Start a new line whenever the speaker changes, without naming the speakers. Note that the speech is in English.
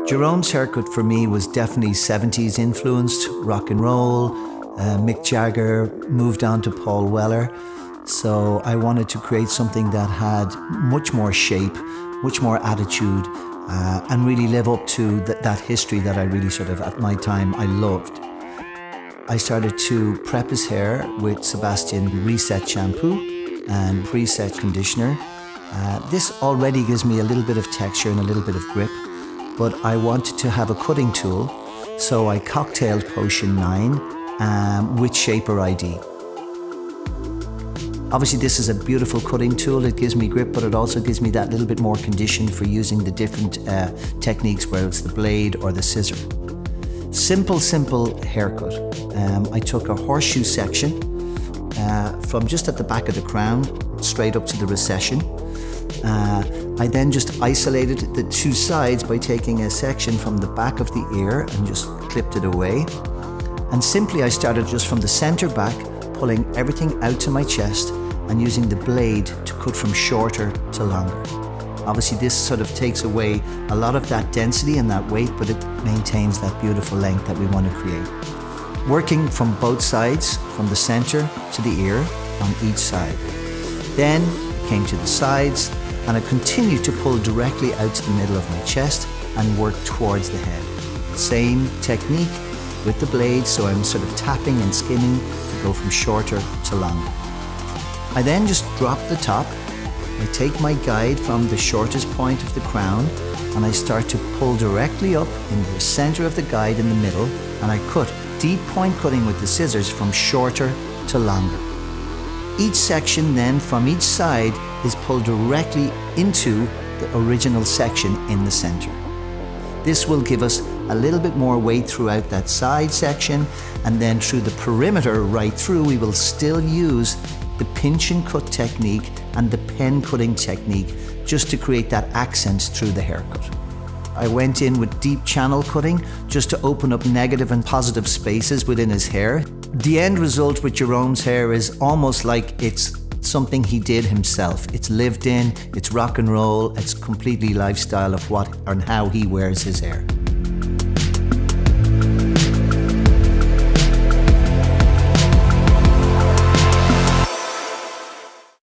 Jerome's haircut for me was definitely 70s influenced, rock and roll. Mick Jagger moved on to Paul Weller. So I wanted to create something that had much more shape, much more attitude, and really live up to that history that I really sort of, at my time, I loved. I started to prep his hair with Sebastian RESET Shampoo and RESET Conditioner. This already gives me a little bit of texture and a little bit of grip, but I wanted to have a cutting tool, so I cocktailed Potion 9 with Shaper ID. Obviously this is a beautiful cutting tool. It gives me grip, but it also gives me that little bit more condition for using the different techniques, whether it's the blade or the scissor. Simple haircut. I took a horseshoe section from just at the back of the crown straight up to the recession. I then just isolated the two sides by taking a section from the back of the ear and just clipped it away. And simply I started just from the center back, pulling everything out to my chest and using the blade to cut from shorter to longer. Obviously this sort of takes away a lot of that density and that weight, but it maintains that beautiful length that we want to create. Working from both sides, from the center to the ear on each side. Then I came to the sides and I continued to pull directly out to the middle of my chest and work towards the head. Same technique with the blade, so I'm sort of tapping and skimming to go from shorter to longer. I then just drop the top. I take my guide from the shortest point of the crown and I start to pull directly up in the center of the guide in the middle, and I cut deep point cutting with the scissors from shorter to longer. Each section then from each side is pulled directly into the original section in the center. This will give us a little bit more weight throughout that side section, and then through the perimeter right through we will still use the pinch and cut technique and the pen cutting technique just to create that accent through the haircut. I went in with deep channel cutting just to open up negative and positive spaces within his hair. The end result with Jerome's hair is almost like it's something he did himself. It's lived in, it's rock and roll, it's completely lifestyle of what and how he wears his hair.